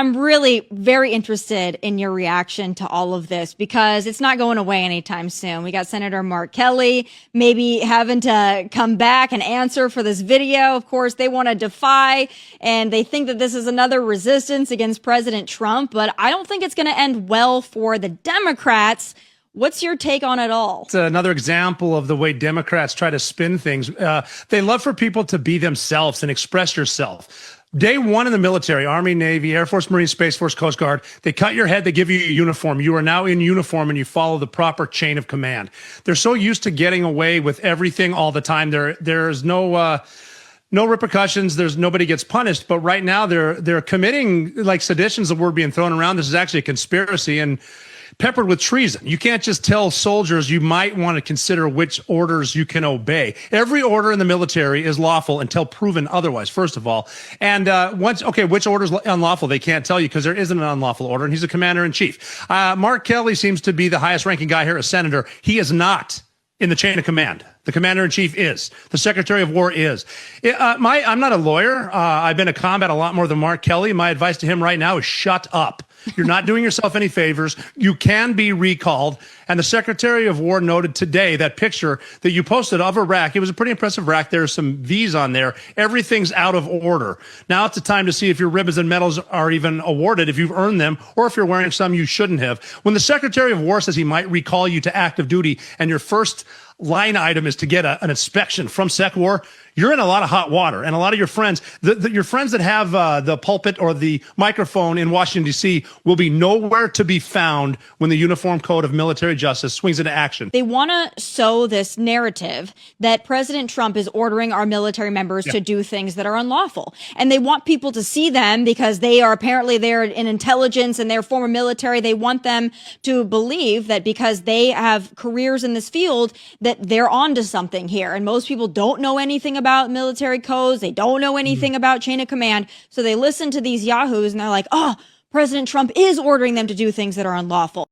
I'm really very interested in your reaction to all of this because it's not going away anytime soon. We got Senator Mark Kelly maybe having to come back and answer for this video. Of course, they want to defy and they think that this is another resistance against President Trump, but I don't think it's going to end well for the Democrats. What's your take on it all? It's another example of the way Democrats try to spin things. They love for people to be themselves and express yourself. Day one in the military, Army, Navy, Air Force, Marine, Space Force, Coast Guard, they cut your head, they give you a uniform. You are now in uniform and you follow the proper chain of command. They're so used to getting away with everything all the time. There's no repercussions. Nobody gets punished. But right now they're committing, like sedition's the word being thrown around. This is actually a conspiracy and peppered with treason. You can't just tell soldiers you might want to consider which orders you can obey. Every order in the military is lawful until proven otherwise, first of all. And which order is unlawful? They can't tell you because there isn't an unlawful order, and he's a commander-in-chief. Mark Kelly seems to be the highest-ranking guy here, a senator. He is not in the chain of command. The commander-in-chief is. The secretary of war is. I'm not a lawyer. I've been to combat a lot more than Mark Kelly. My advice to him right now is shut up. You're not doing yourself any favors. You can be recalled. And the Secretary of War noted today that picture that you posted of a rack. It was a pretty impressive rack. There's some V's on there. Everything's out of order. Now it's the time to see if your ribbons and medals are even awarded, if you've earned them, or if you're wearing some you shouldn't have. When the Secretary of War says he might recall you to active duty and your first line item is to get an inspection from SecWar, you're in a lot of hot water. And a lot of your friends, your friends that have the pulpit or the microphone in Washington, D.C. will be nowhere to be found when the Uniform Code of Military Justice swings into action. They want to sow this narrative that President Trump is ordering our military members to do things that are unlawful. And they want people to see them because they are apparently there in intelligence and they're former military. They want them to believe that because they have careers in this field, that they're onto something here. And most people don't know anything about military codes. They don't know anything about chain of command. So they listen to these yahoos and they're like, oh, President Trump is ordering them to do things that are unlawful.